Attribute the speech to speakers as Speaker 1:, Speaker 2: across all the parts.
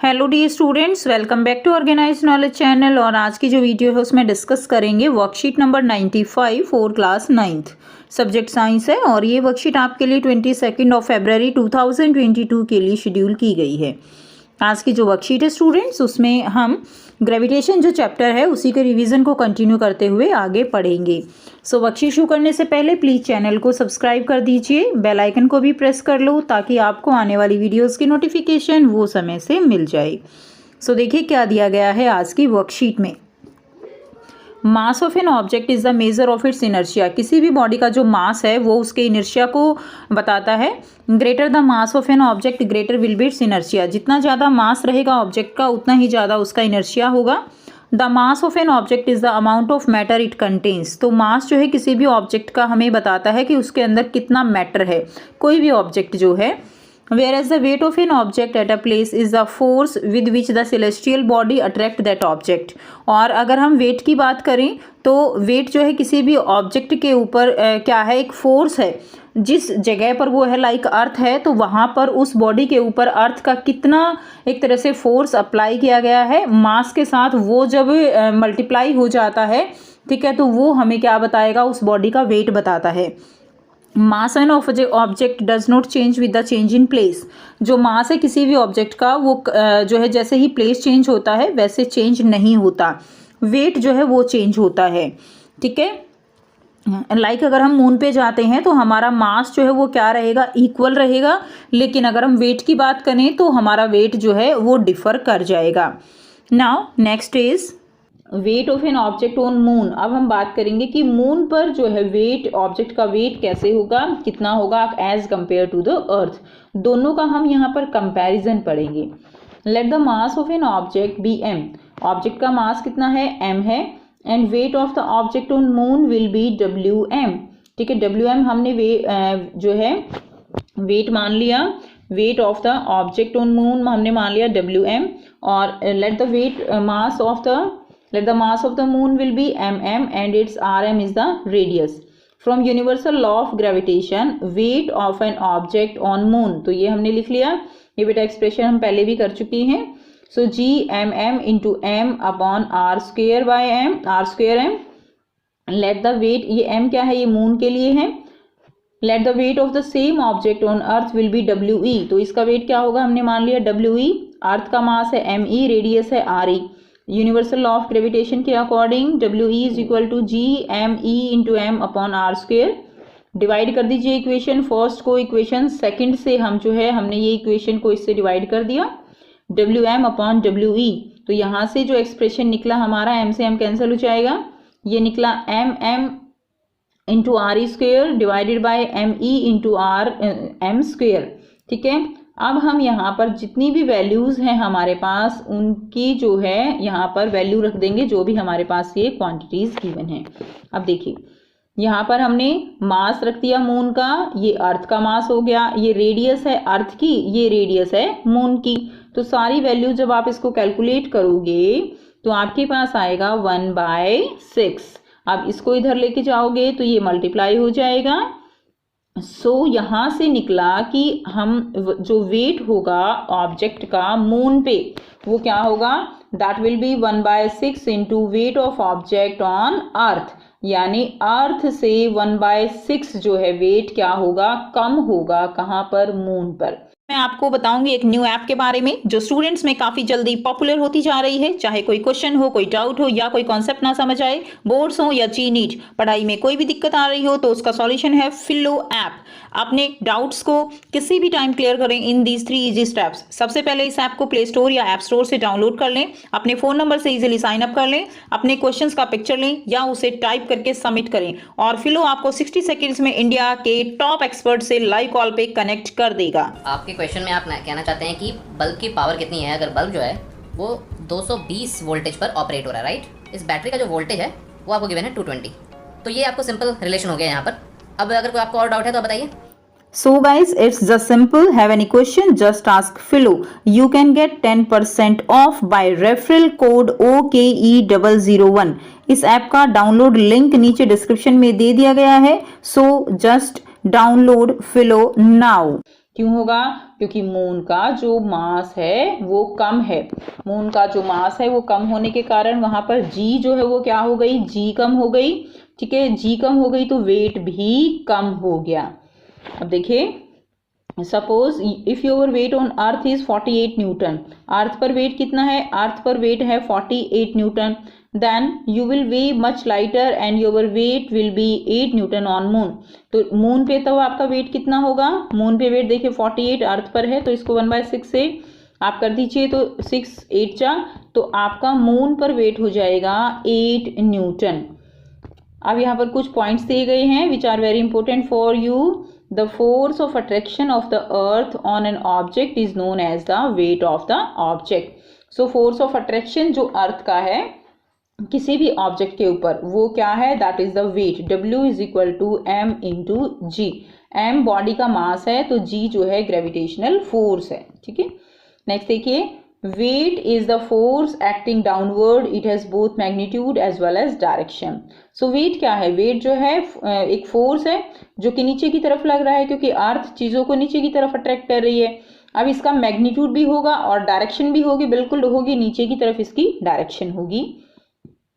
Speaker 1: Hello the students, welcome back to organize knowledge channel. और आज की जो वीडियो है उसमें डिस्कस करेंगे worksheet number 95 for class 9th, subject science है। और ये वर्कशीट आपके लिए 22 फरवरी 2022 के लिए शेड्यूल की गई है। आज की जो वर्कशीट है स्टूडेंट्स, उसमें हम ग्रेविटेशन जो चैप्टर है उसी के रिवीजन को कंटिन्यू करते हुए आगे पढ़ेंगे। सो वर्कशीट शुरू करने से पहले प्लीज़ चैनल को सब्सक्राइब कर दीजिए, बेल आइकन को भी प्रेस कर लो ताकि आपको आने वाली वीडियोस की नोटिफिकेशन वो समय से मिल जाए। सो देखिए क्या दिया गया है आज की वर्कशीट में। मास of an object is the measure of its inertia. किसी भी बॉडी का जो मास है वो उसके इनर्शिया को बताता है। Greater the mass of an object greater will be it's inertia. जितना ज़्यादा मास रहेगा ऑब्जेक्ट का उतना ही ज़्यादा उसका इनर्शिया होगा। The mass of an object is the amount of matter it contains. तो मास जो है किसी भी ऑब्जेक्ट का हमें बताता है कि उसके अंदर कितना मैटर है, कोई भी ऑब्जेक्ट जो है। Whereas the weight of an object at a place is the force with which the celestial body attract that object। और अगर हम वेट की बात करें तो वेट जो है किसी भी ऑब्जेक्ट के ऊपर क्या है, एक फोर्स है। जिस जगह पर वो है लाइक अर्थ है तो वहाँ पर उस बॉडी के ऊपर अर्थ का कितना एक तरह से फोर्स अप्लाई किया गया है मास के साथ, वो जब मल्टीप्लाई हो जाता है, ठीक है, तो वो हमें क्या बताएगा, उस बॉडी का वेट बताता है। Mass an object does not change with the change in place. जो मास है किसी भी ऑब्जेक्ट का वो जो है जैसे ही प्लेस चेंज होता है वैसे चेंज नहीं होता। वेट जो है वो चेंज होता है, ठीक है। लाइक अगर हम मून पे जाते हैं तो हमारा मास जो है वो क्या रहेगा, इक्वल रहेगा। लेकिन अगर हम वेट की बात करें तो हमारा वेट जो है वो डिफर कर जाएगा। Now next is wait of an object on moon. अब हम बात करेंगे कि मून पर जो है वेट, ऑब्जेक्ट का वेट कैसे होगा, कितना होगा as compare to the earth. दोनों का हम यहाँ पर कंपैरिजन पढ़ेंगे। Let the mass of an object be M. Object का मास कितना है, एम है। And weight of the object on moon will be W M. ठीक है, डब्ल्यू एम हमने जो है वेट मान लिया। Wait of the object on moon हमने मान लिया डब्ल्यू एम। और let the weight mass of the Let the mass of the moon will be mm and its rm is the radius. From universal law of gravitation, weight of an object on moon। तो ये हमने लिख लिया, ये बेटा expression हम पहले भी कर चुकी हैं। So g mm into m upon r square by m, r square m। Let the weight, ये m क्या है, ये मून के लिए है। Let the weight of the same object on earth will be we। तो इसका वेट क्या होगा, हमने मान लिया we। अर्थ का मास है me, रेडियस है re। Universal law of gravitation के according W E is equal to G M E into M upon R square. Divide कर दीजिए इक्वेशन फर्स्ट को इक्वेशन सेकंड से, हम जो है हमने ये इक्वेशन को इससे डिवाइड कर दिया, W M upon W E. तो यहाँ से जो एक्सप्रेशन निकला हमारा, एम से एम कैंसिल हो जाएगा, ये निकला M M into R E square divided by M E into R M square. ठीक है, अब हम यहाँ पर जितनी भी वैल्यूज़ हैं हमारे पास उनकी जो है यहाँ पर वैल्यू रख देंगे, जो भी हमारे पास ये क्वांटिटीज़ गिवन हैं। अब देखिए यहाँ पर हमने मास रख दिया मून का, ये अर्थ का मास हो गया, ये रेडियस है अर्थ की, ये रेडियस है मून की। तो सारी वैल्यू जब आप इसको कैलकुलेट करोगे तो आपके पास आएगा 1/6। अब इसको इधर लेके जाओगे तो ये मल्टीप्लाई हो जाएगा। सो यहाँ से निकला कि हम जो वेट होगा ऑब्जेक्ट का मून पे वो क्या होगा, that will be 1/6 into weight of object on earth. यानी अर्थ से 1/6 जो है वेट क्या होगा, कम होगा, कहाँ पर, मून पर। मैं आपको बताऊंगी एक न्यू ऐप के बारे में जो स्टूडेंट्स में काफ़ी जल्दी पॉपुलर होती जा रही है। चाहे कोई क्वेश्चन हो, कोई डाउट हो या कोई कॉन्सेप्ट ना समझ आए, बोर्ड्स हो या जी नीट, पढ़ाई में कोई भी दिक्कत आ रही हो तो उसका सॉल्यूशन है फिलो ऐप। अपने डाउट्स को किसी भी टाइम क्लियर करें इन दीज 3 इजी स्टेप्स। सबसे पहले इस ऐप को प्ले स्टोर या ऐप स्टोर से डाउनलोड कर लें, अपने फ़ोन नंबर से इजीली साइन अप कर लें, अपने क्वेश्चंस का पिक्चर लें या उसे टाइप करके सबमिट करें और फिलो आपको 60 सेकेंड्स में इंडिया के टॉप एक्सपर्ट से लाइव कॉल पे कनेक्ट कर देगा।
Speaker 2: आपके क्वेश्चन में आप कहना चाहते हैं कि बल्ब की पावर कितनी है। अगर बल्ब जो है वो 220 वोल्टेज पर ऑपरेट हो रहा है, राइट। इस बैटरी का जो वोल्टेज है वो आपको गिवन है 220। तो ये आपको सिंपल रिलेशन हो गया यहाँ पर। अब अगर कोई आपको और डाउट है तो बताइए।
Speaker 1: So guys, it's just simple. Have any question? Just ask Philo. You can get 10% off by referral code OKE001। इस ऐप का डाउनलोड लिंक नीचे डिस्क्रिप्शन में दे दिया गया है। So just download Philo now। क्यों होगा? क्योंकि मून का जो मास है वो कम है। मून का जो मास है वो कम होने के कारण वहां पर जी जो है वो क्या हो गई? जी कम हो गई। ठीक है, जी कम हो गई तो वेट भी कम हो गया। अब देखिए, suppose if your weight on earth is 48 newton, earth पर वेट कितना है? अर्थ पर वेट है 48 newton. Then you will weigh much lighter and your weight will be 8 newton on moon. तो मून पे तो आपका वेट कितना होगा? मून पे वेट देखिए 48, अर्थ पर है तो इसको 1/6 से आप कर दीजिए, तो 6 8 जा, तो आपका मून पर वेट हो जाएगा 8 न्यूटन। अब यहाँ पर कुछ पॉइंट्स दिए गए हैं which are very important for you. The force of attraction of the earth on an object is known as the weight of the object. So force of attraction जो अर्थ का है किसी भी ऑब्जेक्ट के ऊपर, वो क्या है? That is the weight. W is equal to m into G. m body का मास है तो g जो है ग्रेविटेशनल फोर्स है। ठीक है, नेक्स्ट देखिए, weight is the force acting downward, it has both magnitude as well as direction. So weight क्या है? वेट जो है एक फोर्स है जो कि नीचे की तरफ लग रहा है, क्योंकि अर्थ चीजों को नीचे की तरफ अट्रैक्ट कर रही है। अब इसका मैग्नीट्यूड भी होगा और डायरेक्शन भी होगी, बिल्कुल होगी, नीचे की तरफ इसकी डायरेक्शन होगी।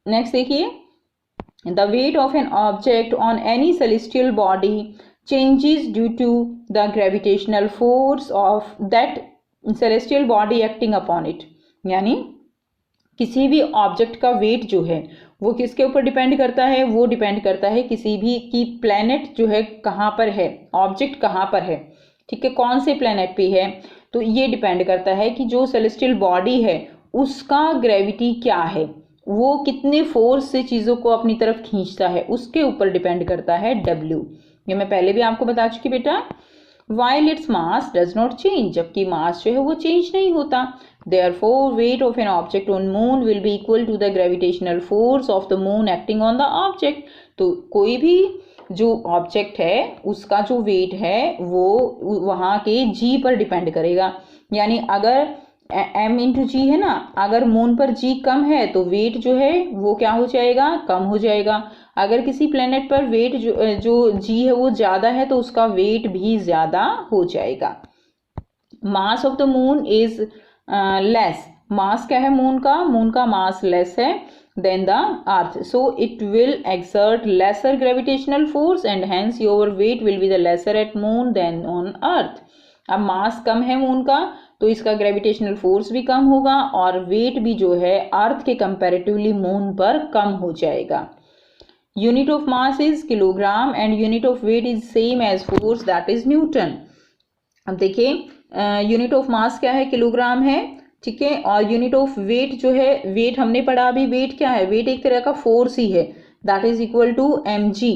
Speaker 1: नेक्स्ट देखिए, the weight of an object on any celestial body changes due to the gravitational force of that celestial body acting upon it. यानी किसी भी ऑब्जेक्ट का वेट जो है वो किसके ऊपर डिपेंड करता है? वो डिपेंड करता है किसी भी की प्लैनेट जो है कहाँ पर है, ऑब्जेक्ट कहाँ पर है। ठीक है, कौन से प्लैनेट पे है, तो ये डिपेंड करता है कि जो सेलेस्टियल बॉडी है उसका ग्रेविटी क्या है, वो कितने फोर्स से चीज़ों को अपनी तरफ खींचता है, उसके ऊपर डिपेंड करता है W। ये मैं पहले भी आपको बता चुकी बेटा। While its mass does not change, जबकि मास जो है वो चेंज नहीं होता। Therefore, weight of an object on moon will be equal to the gravitational force of the moon acting on the object। तो कोई भी जो ऑब्जेक्ट है उसका जो वेट है वो वहाँ के G पर डिपेंड करेगा। यानी अगर m इंटू जी है ना, अगर मून पर G कम है तो वेट जो है वो क्या हो जाएगा? कम हो जाएगा। अगर किसी प्लेनेट पर वेट जो G है वो ज़्यादा है तो उसका वेट भी ज़्यादा हो जाएगा। Mass of the moon is less. Mass क्या है मून का? मून का मास लेस है then the earth, so it will exert lesser gravitational force and hence your weight will be the lesser at moon then on earth. अब mass कम है moon का तो इसका ग्रेविटेशनल फोर्स भी कम होगा और वेट भी जो है अर्थ के कंपैरेटिवली मून पर कम हो जाएगा। Unit of mass is kilogram and unit of weight is same as force, that is newton. अब देखिए, यूनिट ऑफ मास क्या है? किलोग्राम है। ठीक है, और यूनिट ऑफ वेट जो है, वेट हमने पढ़ा अभी, वेट क्या है? वेट एक तरह का फोर्स ही है, that is equal to mg।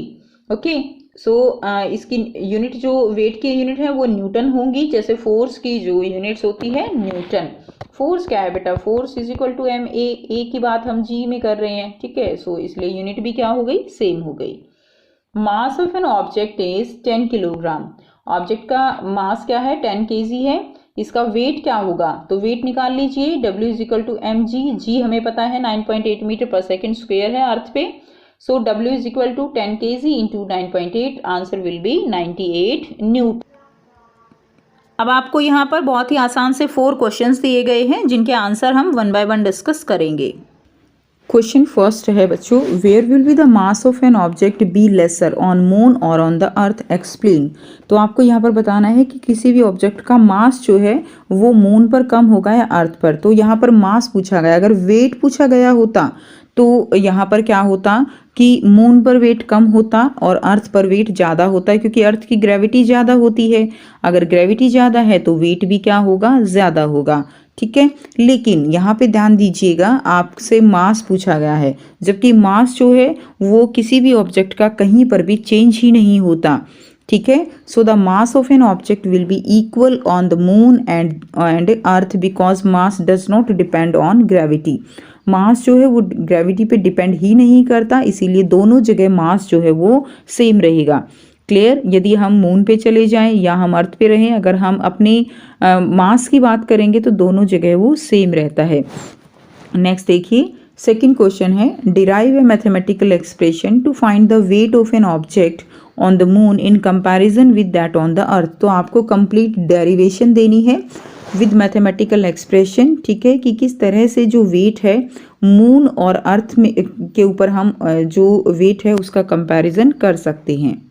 Speaker 1: Okay, so इसकी यूनिट जो वेट की यूनिट है वो न्यूटन होंगी, जैसे फोर्स की जो यूनिट्स होती है न्यूटन। फोर्स क्या है बेटा? Force is equal to M A की बात हम जी में कर रहे हैं। ठीक है, सो इसलिए यूनिट भी क्या हो गई? सेम हो गई। मास of an object is 10 kilogram. Object का मास क्या है? 10 kg है। इसका वेट क्या होगा? तो वेट निकाल लीजिए, W is equal to M G हमें पता है 9.8 मीटर पर सेकेंड स्क्वेयर है अर्थ पे। So W is equal to 10 kg into 9.8, answer will be 98 newton. अब आपको यहाँ पर बहुत ही आसान से 4 क्वेश्चंस दिए गए हैं जिनके आंसर हम 1 बाय 1 डिस्कस करेंगे। क्वेश्चन फर्स्ट है बच्चों, where will be the mass of an object be lesser on moon और ऑन द अर्थ, एक्सप्लेन। तो आपको यहाँ पर बताना है कि किसी भी ऑब्जेक्ट का मास जो है वो मून पर कम होगा या अर्थ पर। तो यहाँ पर मास पूछा गया, अगर वेट पूछा गया होता तो यहाँ पर क्या होता कि मून पर वेट कम होता और अर्थ पर वेट ज़्यादा होता है, क्योंकि अर्थ की ग्रेविटी ज़्यादा होती है। अगर ग्रेविटी ज़्यादा है तो वेट भी क्या होगा? ज़्यादा होगा। ठीक है, लेकिन यहाँ पे ध्यान दीजिएगा, आपसे मास पूछा गया है, जबकि मास जो है वो किसी भी ऑब्जेक्ट का कहीं पर भी चेंज ही नहीं होता। ठीक है, so the mass of an object will be equal on the moon and earth because mass does not depend on gravity. Mass जो है वो ग्रेविटी पे डिपेंड ही नहीं करता, इसीलिए दोनों जगह मास जो है वो सेम रहेगा। क्लियर? यदि हम मून पे चले जाएं या हम अर्थ पे रहें, अगर हम अपने मास की बात करेंगे तो दोनों जगह वो सेम रहता है। नेक्स्ट देखिए, सेकेंड क्वेश्चन है derive a mathematical expression to find the weight of an object on the moon in comparison with that on the earth. तो आपको कंप्लीट डेरिवेशन देनी है विद मैथमेटिकल एक्सप्रेशन, ठीक है, कि किस तरह से जो वेट है मून और अर्थ में के ऊपर हम जो वेट है उसका कंपैरिजन कर सकते हैं।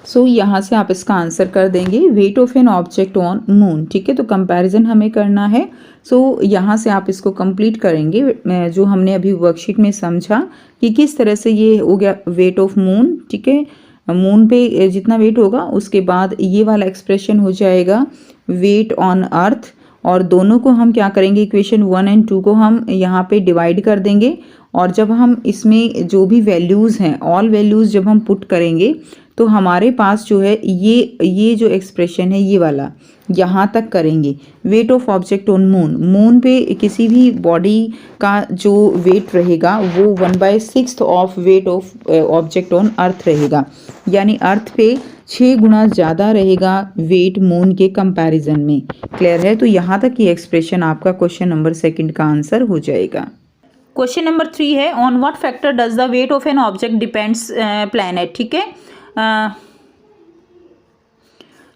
Speaker 1: सो यहाँ से आप इसका आंसर कर देंगे wait of an object on moon, ठीक है। तो कंपैरिजन हमें करना है। सो यहाँ से आप इसको कंप्लीट करेंगे जो हमने अभी वर्कशीट में समझा कि किस तरह से ये हो गया वेट ऑफ मून, ठीक है। मून पे जितना वेट होगा उसके बाद ये वाला एक्सप्रेशन हो जाएगा वेट ऑन अर्थ, और दोनों को हम क्या करेंगे, इक्वेशन 1 और 2 को हम यहाँ पे डिवाइड कर देंगे, और जब हम इसमें जो भी वैल्यूज़ हैं ऑल वैल्यूज़ जब हम पुट करेंगे तो हमारे पास जो है ये जो एक्सप्रेशन है ये वाला यहाँ तक करेंगे। Weight of object on moon, moon पे किसी भी बॉडी का जो वेट रहेगा वो 1/6 of weight of object on earth रहेगा, यानी अर्थ पे 6 गुना ज़्यादा रहेगा वेट मून के कंपैरिजन में। क्लियर है? तो यहाँ तक ये एक्सप्रेशन आपका क्वेश्चन नंबर 2 का आंसर हो जाएगा। क्वेश्चन नंबर 3 है on what factor does the weight of an object depends planet, ठीक है।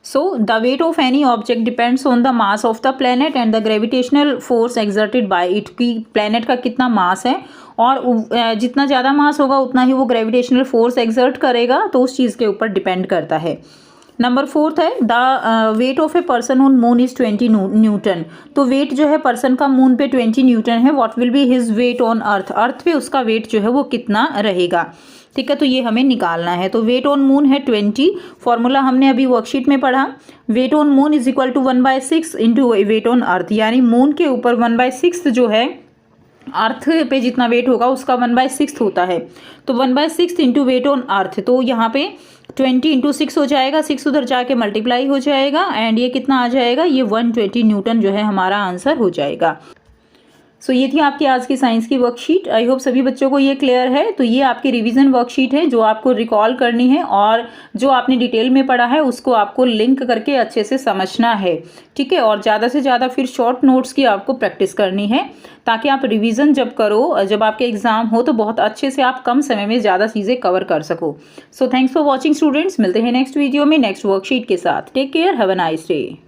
Speaker 1: So the weight of any object depends on the mass of the planet and the gravitational force exerted by it, कि planet का कितना मास है और जितना ज़्यादा मास होगा उतना ही वो ग्रेविटेशनल फोर्स एक्सर्ट करेगा, तो उस चीज़ के ऊपर डिपेंड करता है। नंबर 4 है the weight of a person on moon is 20 newton. तो वेट जो है पर्सन का मून पे 20 न्यूटन है। What will be his weight on earth, earth पे उसका वेट जो है वो कितना रहेगा, ठीक है। तो ये हमें निकालना है। तो वेट ऑन मून है 20, फॉर्मूला हमने अभी वर्कशीट में पढ़ा, weight on moon is equal to 1/6 into weight on earth, यानी मून के ऊपर 1/6 जो है अर्थ पे जितना वेट होगा उसका 1/6 होता है। तो 1/6 इंटू वेट ऑन अर्थ, तो यहाँ पे 20 इंटू 6 हो जाएगा, 6 उधर जाके मल्टीप्लाई हो जाएगा एंड ये कितना आ जाएगा, ये 120 न्यूटन जो है हमारा आंसर हो जाएगा। सो ये थी आपकी आज की साइंस की वर्कशीट। आई होप सभी बच्चों को ये क्लियर है। तो ये आपकी रिवीजन वर्कशीट है जो आपको रिकॉल करनी है और जो आपने डिटेल में पढ़ा है उसको आपको लिंक करके अच्छे से समझना है, ठीक है। और ज़्यादा से ज़्यादा फिर शॉर्ट नोट्स की आपको प्रैक्टिस करनी है ताकि आप रिवीजन जब करो, जब आपके एग्जाम हो तो बहुत अच्छे से आप कम समय में ज़्यादा चीज़ें कवर कर सको। So thanks for watching students, मिलते हैं नेक्स्ट वीडियो में नेक्स्ट वर्कशीट के साथ। Take care, have a nice day.